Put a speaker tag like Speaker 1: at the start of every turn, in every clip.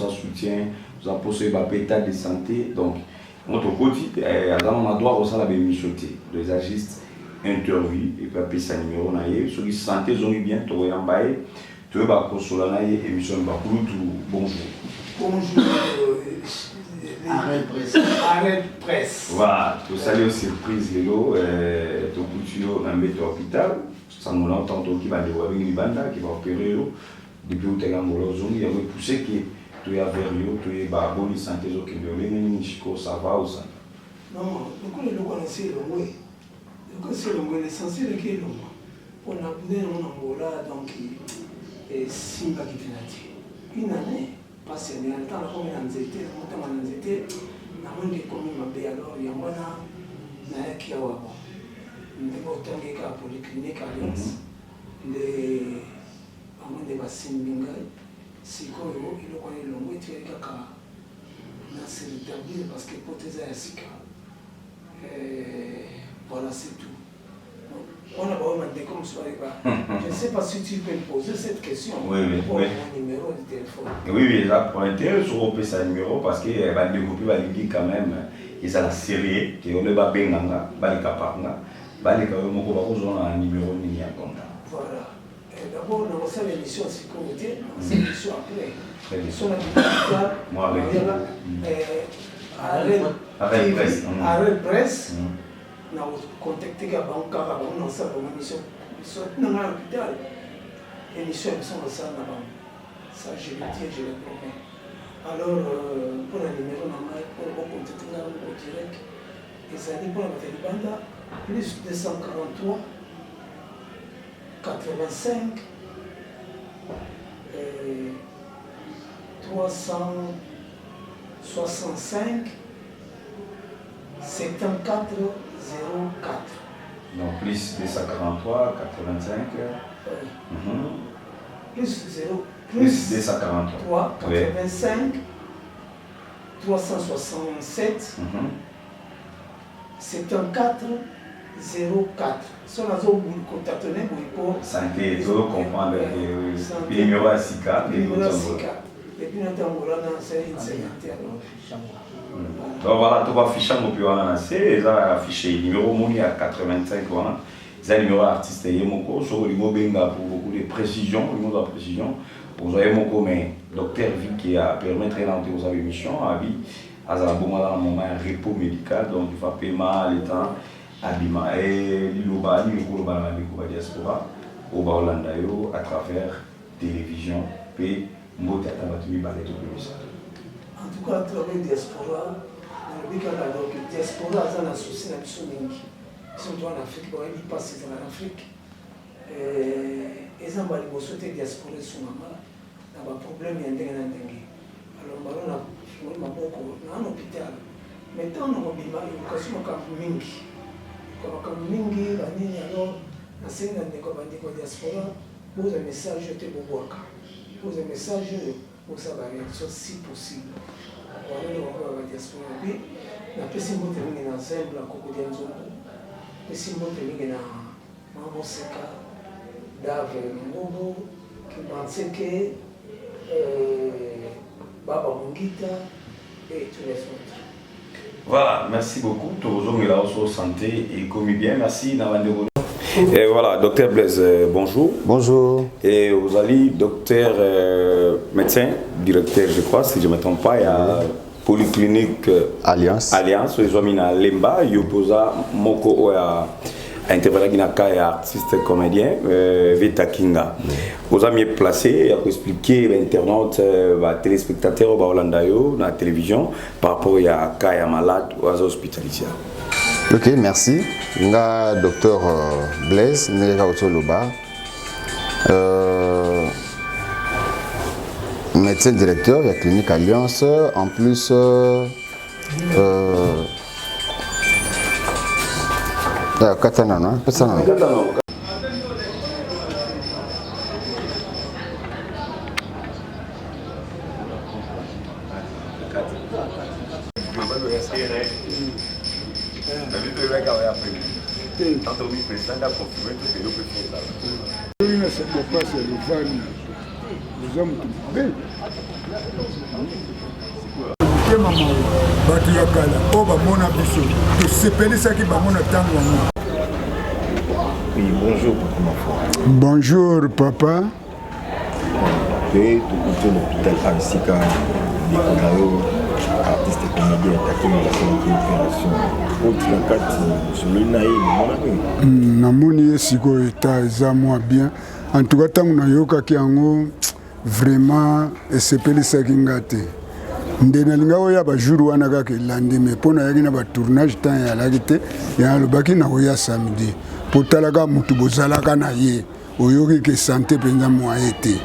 Speaker 1: ça soutient, vous apportez un état de santé. Donc, notre côté, on doit aussi la mission des agistes interview et puis appeler ça numéro naïe. Ceux qui santé ont bien, tu vas en bailler, tu vas consoler naïe émission bonjour.
Speaker 2: Bonjour. Arrêt presse. Arrêt presse.
Speaker 1: Voilà, tu salues aux surprises, Lélo, tu couture dans l'hôpital. Ça nous entend qui va devoir venir banda qui va opérer depuis où tu es en Molozong, il y a poussé qui tu es à Verrio, tu es à bonne santé, qui est ça va ou ça.
Speaker 2: Non, nous connaissons le mot. Nous connaissons le mot, l'essentiel est que le mot. On a boudé en Angola, donc, et Simba qui fait une année, passée, mais en temps, on a été, on a été, on a été comme il m'a alors, il y a un qui a autant de polyclinique Alliance, les amants de Bassin Bingai, si il connaît le mot, il y a un parce que hypothèse est Sika. Voilà, c'est tout. On a vraiment demandé comme ça. Je ne sais pas si tu peux me poser cette question.
Speaker 1: Oui.
Speaker 2: Pour mon numéro de téléphone.
Speaker 1: Oui, pour l'intérêt, sur le PC numéro, parce qu'il va développer, va lui dire quand même, il y a la série, qui est le Babenganga, Balikapanga, Balikapanga, un numéro ni un contact.
Speaker 2: Voilà. D'abord, on a fait l'émission sécurité, c'est l'émission après. L'émission à
Speaker 1: moi, avec
Speaker 2: Arrêt presse. On a contacté les banques, on a fait une émission. Nous sommes à l'hôpital. L'émission est dans la banque. Ça, je le dis, je le promets. Alors, pour le numéro, on va contacter au direct. Et ça dit pour la bande, plus 243, 85, 365, 74, 04.
Speaker 1: Donc plus 243, 85.
Speaker 2: Plus 0.
Speaker 1: Plus 243.
Speaker 2: 85, 367, 74, 04. Si on a contacté pour
Speaker 1: santé, il faut comprendre le numéro à Sika.
Speaker 2: Et puis nous avons c'est une sécurité.
Speaker 1: Donc voilà, tu vas afficher mon bureau à lancer, ça affiché numéro moni à 85 ans. C'est le numéro artiste et mon cours sur le numéro benga pour beaucoup de précision, le numéro de précision. Vous avez mon cours mais docteur Vic qui a permis de rentrer aux émissions à vie, à la bon moment repos médical donc il faut paiement l'état habillement et l'Iloba, la diaspora au Baolanda à travers télévision et mot à tabatumi balai tout le monde.
Speaker 2: En tout cas, à travers la diaspora, la diaspora a un souci dans le monde. Surtout en Afrique, il passe dans l'Afrique. Et ça va les diaspora sur maman, il y a un problème, il y a un dengue. Alors, on a un hôpital. Maintenant, on a éducation mingi. Comme mingi, alors, on a un diaspora, pose un message, je te boboaka. Pose un message, pour ça va réaction si possible. Voilà le diaspora. Puis, la personne qui est dans l'ensemble, la cocodie en zone. La personne qui est dans Mamoseka, Dave Mbobo, qui pensait que Baba Mungita et tous les autres.
Speaker 1: Voilà, merci beaucoup. Toujours là sur santé et comme bien, merci Navandero. Et voilà, docteur Blaise, bonjour.
Speaker 3: Bonjour.
Speaker 1: Et vous allez, docteur médecin, directeur, je crois, si je ne me trompe pas, il y a Polyclinique
Speaker 3: Alliance.
Speaker 1: Alliance, les hommes à Lemba, il y a Moko à intervenant et artiste comédien, Vita Kinga. Vous avez placé à expliquer l'internaute, les téléspectateurs au Hollande dans la télévision par rapport à Kaya malade ou à hospitalisé.
Speaker 3: Ok, merci. Nga docteur Blaise Nega Otoloba, médecin directeur de la clinique Alliance, en plus Katana.
Speaker 4: bato ya kala oyo bamona biso tosepelisaki bango na ntango yango.
Speaker 5: Oui, bonjour papa.
Speaker 4: Bonjour papa.
Speaker 5: Toye tokuti l'hôpital Arsika Bikonayo artiste comédien attaqué na opération otika kati sololi na ye mona nini
Speaker 4: namoni ye sikoyo eta eza mwa bien en tout cas ntango nayokaki yango vraiment esepelisaki nga te nde nalinga oya bajour wana kaka elandi me mpo nayaki na batournage temps eyalaki te ya alobaki nakoya samedi mpo talaka motu bozalaka na ye oyoki ke sante mpenza moye te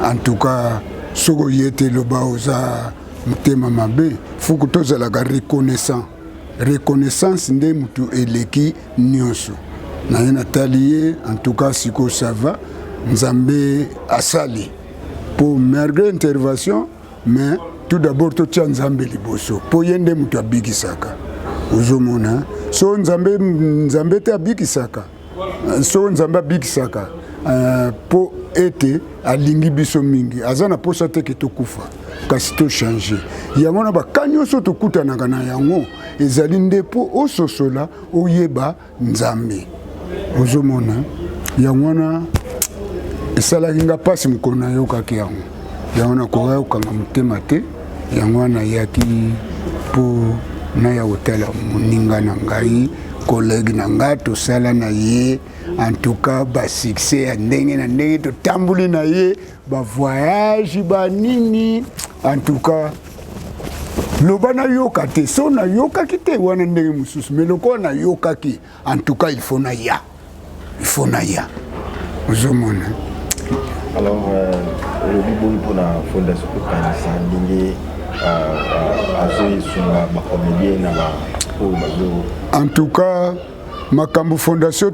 Speaker 4: en tout cas soki oye te loba oza motema mabe fuku tozalaka reconnaissance nde motu eleki nyonso naye natali ye en tout cas sikoyo ça va nzambe asali mpo malgré intervention mais tout d'abord totia nzambe liboso mpo ye nde moto abikisaka ozomona so nzambe te abikisaka so nzambe abikisaka mpo ete alingi biso mingi aza na posa te ke tokufa kasi tochange yango na baka nyonso tokutanaka na yango ezali nde mpo ososola oyeba nzambe ozomona yango wana esalaki nga mpasi mokolo nayokaki yango yango nakoka yokanga motema te yango wana yaki mpo naya kotala moninga na ngai kolege na ngai tosala na ye en tout cas basuccès ya ndenge na ndenge totamboli na ye bavoyage banini en tout cas loba nayoka te so nayokaki te wana ndenge mosusu mais lokola nayokaki en tout cas il faut na ya ozomona.
Speaker 5: alors olobi bongi mpona fondation tokanisa ndenge azoyesunga bacomédien na oyo bazo
Speaker 4: en tout cas makambo fondation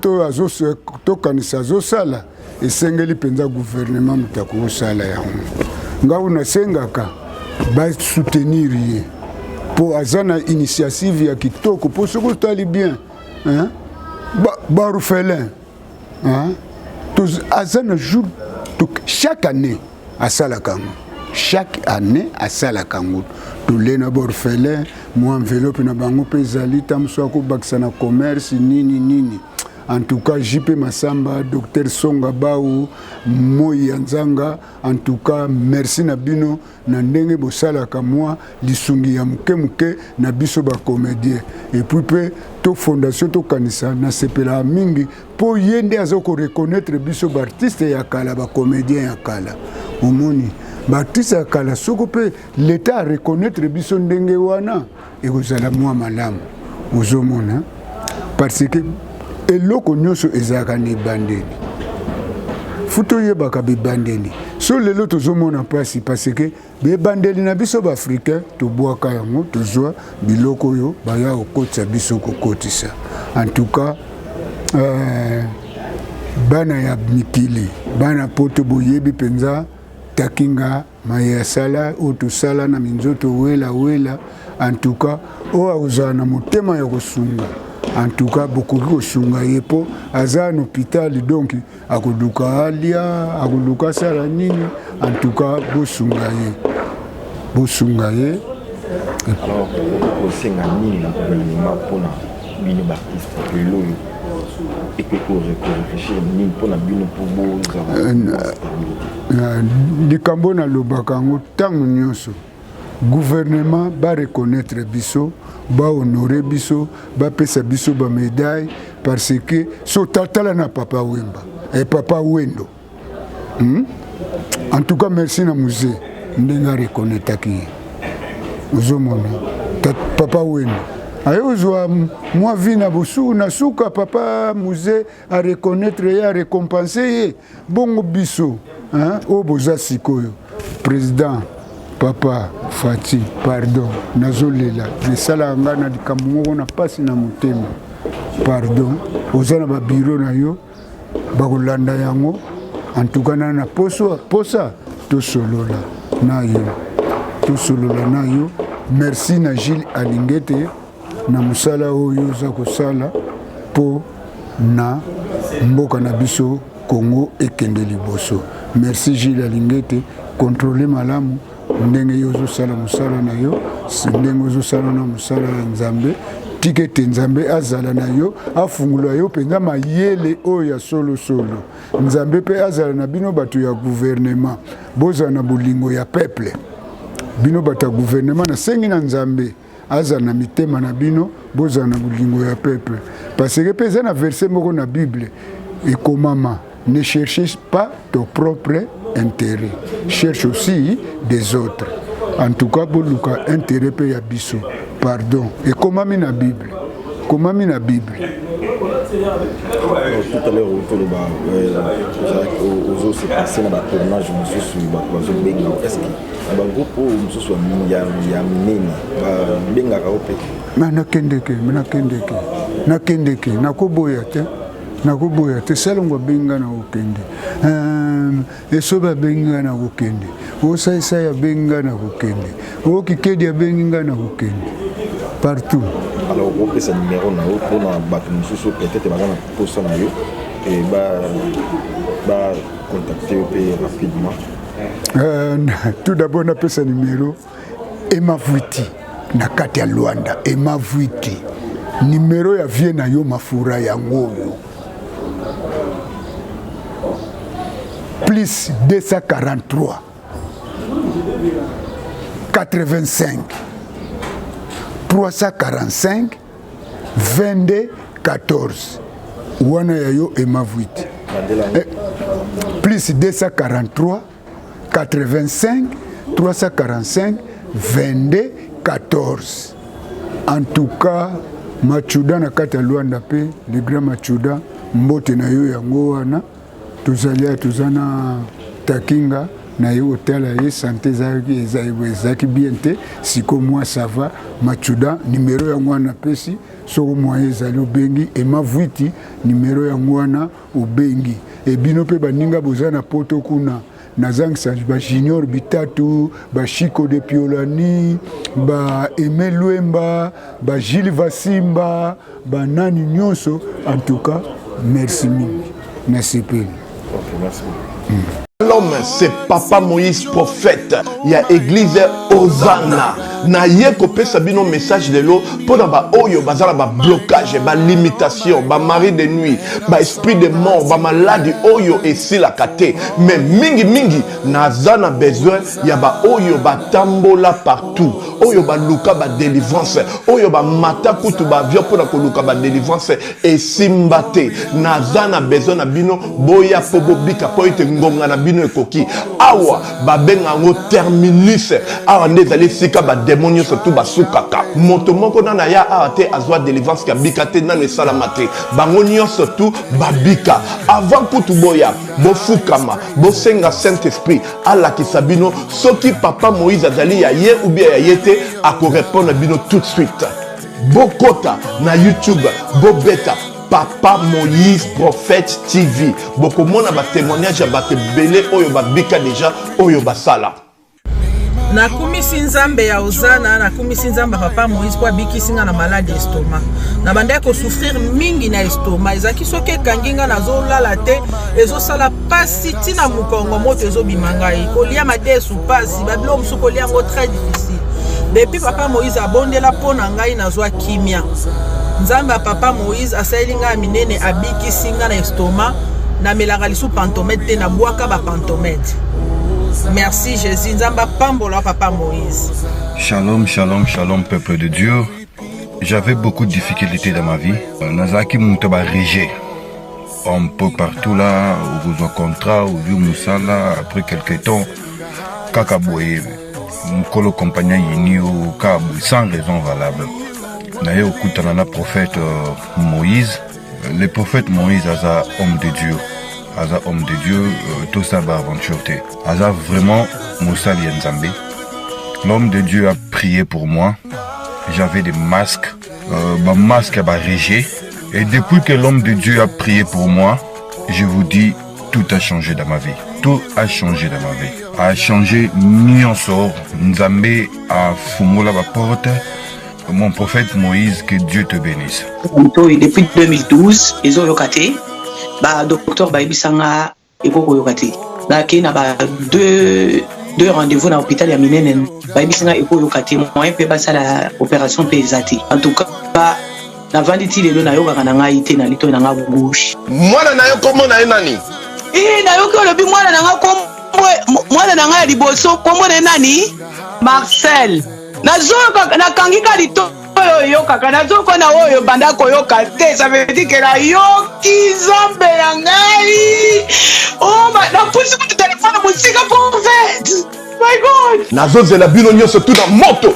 Speaker 4: tokanisa azosala esengeli mpenza gouvernement moto akosala yango ngai nasengaka basoutenir ye mpo aza na initiative ya kitoko mpo soki otali bien barufele aza na jour chaque année asalaka yango chaque année asalaka yango tolena borfelin mwa enveloppe na bango mpe ezali tamoso akobakisa na commerce nini en tout cas JP Masamba docteur Songa Bao Moi Nzanga en tout cas merci na bino na ndenge bosalaka mwa lisungi ya muke na biso ba comédien et puis pe to fondation to kanisa na sepela mingi po yende azoko reconnaître biso ba artiste ya kala ba comédien ya kala omoni ba artiste ya kala soko pe l'état reconnaître biso ndenge wana et kozala mwa malamu ozomona parce que eloko nyonso ezalaka na ebandeli futo oyebaka bebandeli so lelo tozomona mpasi parce que bebandeli na biso baafricain tobwaka yango tozwa biloko oyo baya kokotisa biso kokotisa en tout cas bana ya mikili bana poto boyebi mpenza takinga maye asala oyo tosala na minzoto wela en tout cas oyo akozala na motema ya kosunga en tout cas beaucoup de sunga yepo aza en hôpital donc akoluka alia akoluka sala nini en tout cas bosunga ye
Speaker 5: alors osenga nini na gouvernement pona bino baartiste lelo et que réfléchir nini pona bino pour bozala
Speaker 4: likambo na lobaka yango ntango nyonso gouvernement ba reconnaître biso ba honorer biso ba pesa biso ba médaille parce que so tatala na papa Wemba et papa Wendo en tout cas merci na musée ndenga reconnaître ki ozomona papa Wendo ayozwa moi vie na bosu na suka papa musée a reconnaître et a récompenser bongo biso o boza sikoyo président papa Fati pardon nazolela nesala nga na likambo moko na pasi na motema pardon oza na babiro na yo bakolanda yango en tout cas na posa tosolola na yo merci na Gilles Alingete na musala oyo oza kosala po na mboka na biso Congo ekende liboso merci Gilles Alingete contrôler malamu ndenge yo ozosala mosala na yo ndenge ozosala na mosala ya nzambe tika ete nzambe azala na yo afungula yo mpenza mayele oyo ya solosolo nzambe mpe azala na bino bato ya gouvernement bozala na bolingo ya peuple bino bato ya gouvernement nasengi na nzambe azala na mitema na bino bozala na bolingo ya peuple parce que mpe eza na verset moko na bible ekomama ne cherchez pas ton propre intérêt cherche aussi des autres en tout cas boluka intérêt mpe ya biso pardon ekomami na bible komami na bible
Speaker 5: tout à l'heure aux autres c'est passé dans le tournage mosusu bazobenga est-ce que bagroupe oyo mosusu ya minene babengaka yo mpe nakendeke nakoboya te salongo abenga na kokende esobe abenga na kokende osaisai abenga na kokende okikedi abenga na kokende partout. Alors on ce numéro na yo pour na bato mosusu peut-être baza na posa na yo et ba contacter yo rapidement.
Speaker 4: Tout d'abord on appelle ce numéro Emavuiti na kati ya Luanda Emavuiti numéro ya vie na yo mafura ya ngoyo plus 243 85 345 22 14 wana ya yo Emavuiti plus 243 85 345 22 14. En tout cas Machuda na kati ya Luanda pe le grand Machuda mbote na yo yango wana tuzalia tuzana takinga na yo hotel ya santé zaki bien te siko moi ça va Machuda numéro yango wana pesi soko moyen ezali obengi Emavuiti numéro yango wana obengi e bino pe baninga bozana poto kuna nazangisa ba Junior Bitatu ba Chico de Piolani ba Aimé Luemba ba Gilles Vasimba ba nani nyonso en tout cas merci mingi merci peu.
Speaker 5: OK, merci.
Speaker 6: L'homme, c'est Papa Moïse prophète. Il y a église Hosanna. Na yeko pesa bino message de l'eau pour ba oyo bazala ba blocage, ba limitation, ba mari de nuit, ba esprit de mort, ba maladie oyo et si la kate. Mais mingi nazana besoin ya ba oyo ba tambola partout. Oyo ba luka ba délivrance, oyo ba mata kutu ba vio pour na luka ba délivrance et simbate. Nazana besoin na bino boya pobobika po ite ngonga na bino ekoki. Awa ba benga ngo terminus. Awa ndezali sika ba démonio surtout basukaka moto moko nana ya ate azwa délivrance ka bikate nana esalamate bango nyonso surtout babika avant kutu boya bofukama bosenga Saint-Esprit ala kisabino soki Papa Moïse azali ya ye ou bien ya yete akorépondre bino tout de suite bokota na YouTube bobeta Papa Moïse Prophète TV bokomona ba témoignage ya bato belé oyo babika déjà oyo basala.
Speaker 7: Nakumisi nzambe ya Hosanna, nakumisi nzambe Papa Moïse kwa bikisinga na malade estomac. Na banda ko souffrir mingi na estomac. Ezaki soke kanginga na zolala te, ezosala pasi tina mukongo moto ezobimanga e. Kolia madesu pasi, babilo musuko lia ngo très difficile. Depuis Papa Moïse abondela pona ngai na zwa kimia. Nzambe ya Papa Moïse asayelinga minene abikisinga na estomac, na melaka lisu pantomètre te na bwaka ba pantomètre. Merci Jésus, Nzamba Pambola Papa Moïse.
Speaker 8: Shalom, shalom, shalom peuple de Dieu. J'avais beaucoup de difficultés dans ma vie. Nazaki Moutaba Régé. Un peu partout là, au besoin contrat, au vieux Moussala, après quelques temps, Kakaboye, Mkolo compagnon Yinio, Kabou, sans raison valable. D'ailleurs, au Koutanana prophète Moïse, le prophète Moïse a homme de Dieu. Aza homme de Dieu, tout ça va aventure. Aza vraiment Moussa Lienzambe. L'homme de Dieu a prié pour moi. J'avais des masques. Ma masque a régé. Et depuis que l'homme de Dieu a prié pour moi, je vous dis, tout a changé dans ma vie. Tout a changé dans ma vie. A changé Nyonsor. Nzambe a fumola la porte. Mon prophète Moïse, que Dieu te bénisse.
Speaker 9: Depuis 2012, ils ont locaté. Docteur Baibisanga et Koko Yokati. Là, qui n'a pas deux deux rendez-vous dans l'hôpital ya minene bayibisinga ekoyoka te moyen mpe basala opération mpe eza te. En tout cas navandi ti lelo nayokaka na ngai te na lito na nga gauche.
Speaker 6: Mwana na yo kombo na ye nani?
Speaker 7: Nayoki olobi mwana na nga mwana na nga ya liboso kombo na ye nani? Marcel. Nazoyoka nakangika lito oyo yokaka nazoko na oyo banda koyoka te, ça veut dire que la yoki zambe ya ngai. Oh na pusi ku téléphone musika pour fait. My God.
Speaker 6: Nazozela bino nyonso tout dans moto.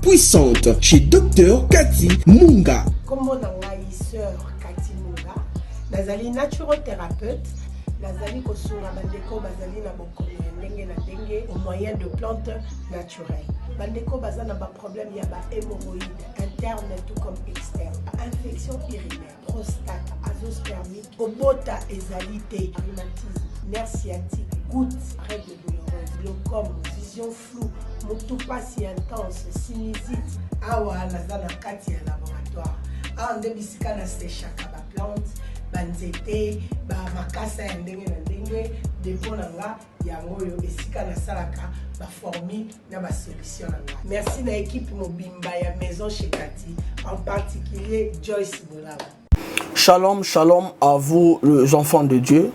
Speaker 10: Puissante chez Dr Cathy Munga.
Speaker 11: Comme on a sœur Cathy Munga, nazali naturothérapeute, nazali kosunga bandeko bazali na bokono ndenge na ndenge au moyen de plantes naturelles. Bandeko bazana ba problème ya ba hémorroïdes interne tout comme externe, infection urinaire, prostate, azoospermite, obota ezalité, rhumatisme, nerf sciatique, goutte, règles douloureuses, glaucome, vision floue, motupa si intense, sinusite. Awa nazana kati ya laboratoire. Awa nde bisika na séchaka ba plante, banzete, ba makasa ya ndenge na ndenge, depo na nga yango yo esika na salaka ba formule na ba solution na nga. Merci na équipe mobimba ya maison chez Cathy, en particulier Joyce Boulaba.
Speaker 12: Shalom, shalom à vous les enfants de Dieu.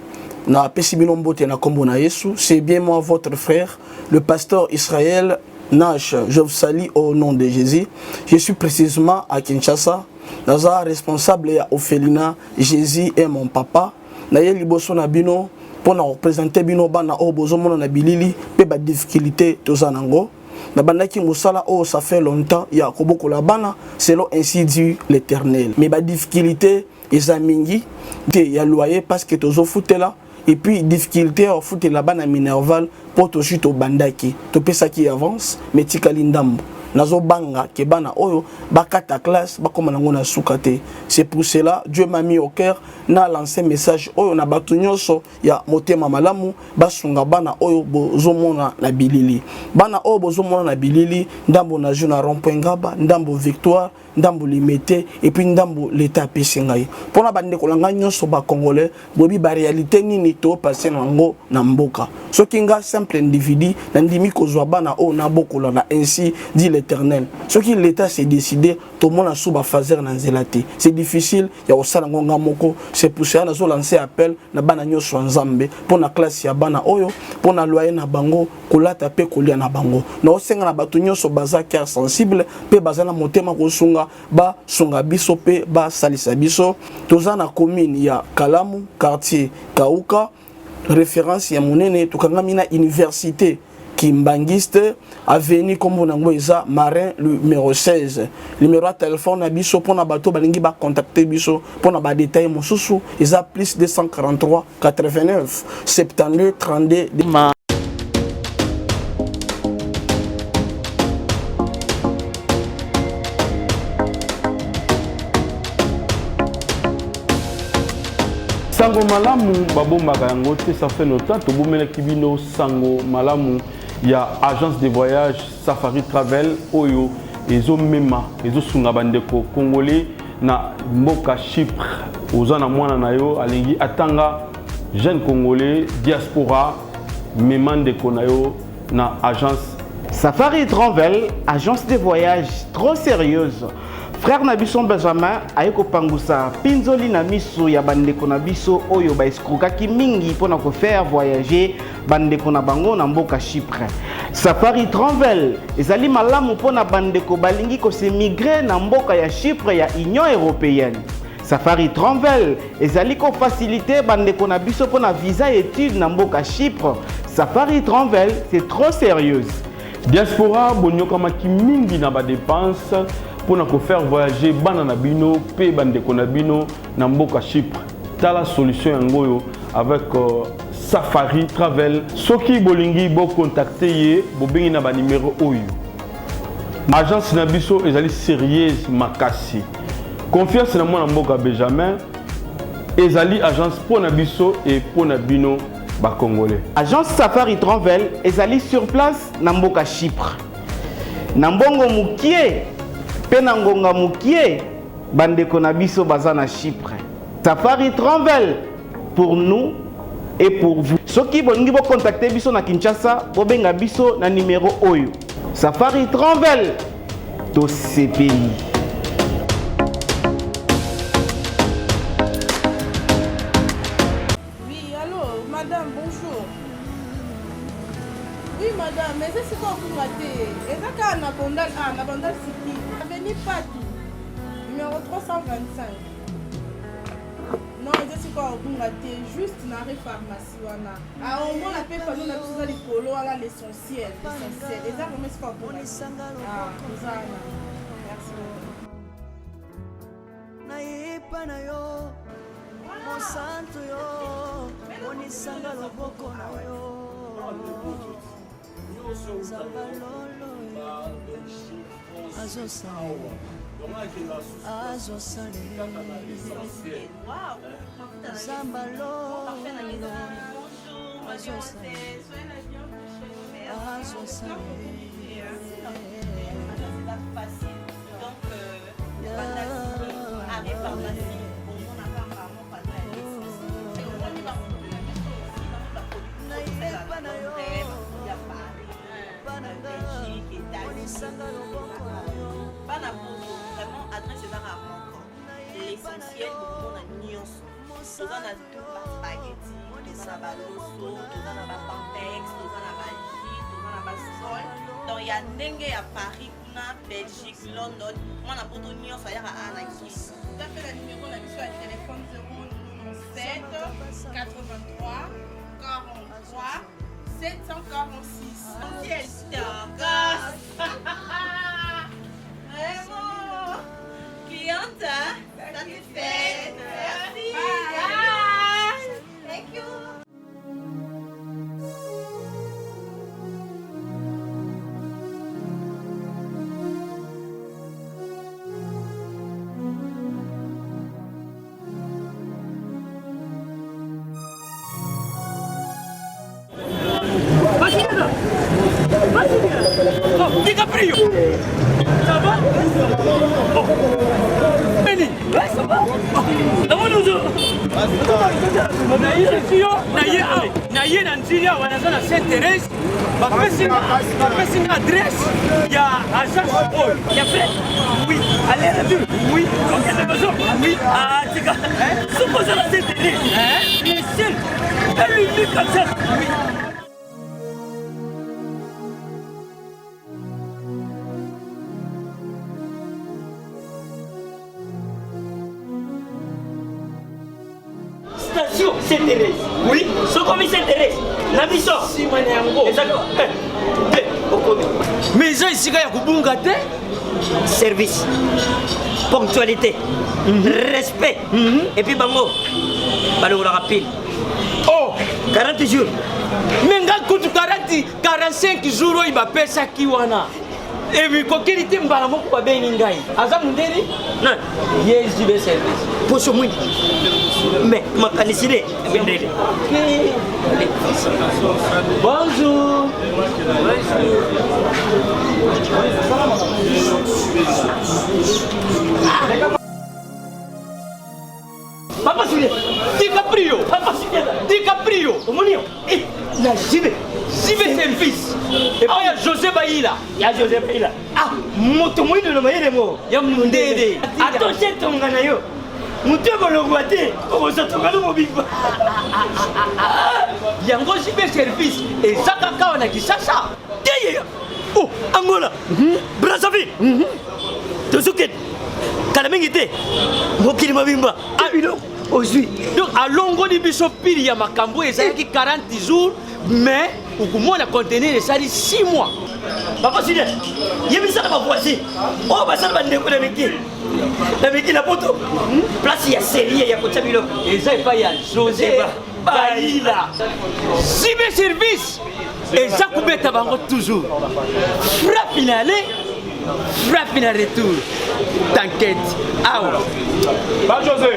Speaker 12: Na pesibino mbote na kombo na Yesu, c'est bien moi votre frère, le pasteur Israël Nash. Je vous salue au nom de Jésus. Je suis précisément à Kinshasa. Naza responsable ya Ophelina, Jésus est mon papa. Na ye liboso na bino pour na représenter bino bana o bozomona na bilili pe ba difficulté tozanango. Na bandaki musala o ça fait longtemps ya koboko la bana selon ainsi dit l'Éternel. Mais ba difficulté ezamingi te ya loyer parce que tozo futela. Et puis difficulté à foutre là-bas na minerval pour to chute au bandaki to pesa qui avance mais tikali ndambo nazo banga ke bana oyo bakata classe bakoma nango na sukate. C'est pour cela Dieu m'a mis au cœur na lancé message oyo na batu nyonso ya motema malamu basunga bana oyo bozomona na bilili bana oyo bozomona na bilili ndambo na jeu na rond-point Ngaba ndambo Victoire ndambo limité et puis ndambo l'état pesingai pona bande kolanga nyonso ba congolais bobi ba réalité nini to passer nango na mboka soki nga simple individu na ndimi kozwa bana o na bokola na ainsi dit l'Éternel soki l'état s'est décidé to mona suba fazer na nzelati c'est difficile ya osala ngonga moko. C'est pour ça nazo lancer appel na bana nyonso nzambe pona classe ya bana oyo pona loyer na bango kolata pe kolia na bango na osenga na batu nyonso baza cœur sensible pe baza na motema kosunga ba sunga biso pe ba salisa biso toza na commune ya Kalamu quartier Kauka référence ya monene tukangami na université Kimbangiste avenue kombo nango eza Marin numéro 16 numéro de téléphone na biso pona bato balingi ba contacter biso pona ba détail mosusu eza plus 243 89 72 32
Speaker 13: Sango malamu babombaka yango te, ça fait longtemps to bomela kibino sango malamu ya agence de voyage Safari Travel oyo ezo mema ezo sunga bandeko congolais na mboka Chypre ozana mwana na yo alingi atanga jeune congolais diaspora memande ko na yo na agence
Speaker 14: Safari Travel, agence de voyage trop sérieuse. Frère Nabison Benjamin ayeko pangusa pinzoli na miso ya bandeko na biso oyo ba eskrokaki mingi pona ko faire voyager bandeko na bango na mboka Chypre. Safari Travel ezali malamu pona bandeko balingi ko se migrer na mboka ya Chypre ya Union Européenne. Safari Travel ezali ko faciliter bandeko na biso pona visa étude na mboka Chypre. Safari Travel c'est trop sérieuse.
Speaker 13: Diaspora bonyoka maki mingi na ba dépense pour nous faire voyager bana na bino pe bandeko na bino na mboka Chypre. Tala solution yangoyo avec Safari Travel. Soki bolingi bo contacter ye bo bengi na ba numéro oyo. Agence na biso ezali sérieuse makasi. Confiance na mwana mboka Benjamin ezali agence pour na biso et pour na bino ba congolais.
Speaker 14: Agence Safari Travel ezali sur place na mboka Chypre. Na mbongo mukie pena ngonga mukie bandeko na biso baza na Chypre. Safari Travel pour nous est pour vous. Ceux qui vont nous contacter biso na Kinshasa, bobenga biso na numéro oyo. Safari Tronvel to CPI.
Speaker 7: Oui, allô, madame, bonjour. Oui, madame, mais c'est quoi vous ratez? Et ça, quand on a bandal City, avenue Pati, numéro 325. Non, c'est quoi vous ratez? Juste dans la pharmacie. Ah, au moins, la paix, nous avons besoin de polo, l'essentiel. Et ça, vous mettez quoi vous ratez? Ah, vous avez. Merci
Speaker 15: Vraiment, adresse est l'essentiel pour nous, on a tout spaghetti, on a baloso, on a pampex, on a jus, on a sol. Donc il y a dengue à Paris, Belgique, London. Moi, on a pour tout nion, ça y a à Nike. Tout à fait, le numéro, on a mis sur le téléphone 097 83 43 746. Quel stock! Vraiment! Cliente, satisfaite! Merci! Bye! Thank you!
Speaker 16: DiCaprio, ça va? Oh. Benny, ouais, ça va? Comment nous naye na nziria wanaza na Sainte-Thérèse bapesi na adresse ya agence oyo ya fait oui allez retour oui okende besoin oui tika supposé la Sainte-Thérèse le ciel elle lui comme ça oui. Station Sainte-Thérèse. Oui, ce commis Sainte-Thérèse. La mission. Si, exactement. Mais ça, ici, il y a Kubunga. Service, ponctualité, respect. Et puis, bango, balou rapide. Oh, 40 jours. Mais quand 45 jours, il va payer ça qui wana. Et puis, quand il était mbala moko ba beningai. Aza mundeli? Non. Yes, je vais service. Pour ce moment. Mais ma canicide, mundeli. Bonjour. Papa Julien, DiCaprio, Papa Julien, DiCaprio, Omonio, et la JB service. Et puis il y a José Baïla. Il y a José Baïla. Ah, motomoui de l'Omaïlemo. Il y a Mundede. Attention, ton ganayo. Moutego le guaté, on se trouve dans mon big. Il y a un gros JB service. Et Zakaka, on a dit ça. Oh, Angola, Brazzaville, Tozuket, Kalamingite, Mokili Mabimba. Ah, aujourd'hui. Donc, à Longo de Bissopil, il y a Makambo et ça qui 40 jours, mais au moins la contenir, ça dit 6 mois. Papa Sylvain, il y a mis ça dans ma voisine. Oh, bah ça va me la métier. La métier, la photo. Place, il y a série, il y a Kochabilo. Et ça, il y a José Baïla. Cyberservice. Et ça, combien t'as toujours. Frappe finale, frappe finale retour. T'inquiète. Ah ouais.
Speaker 6: Bah, José.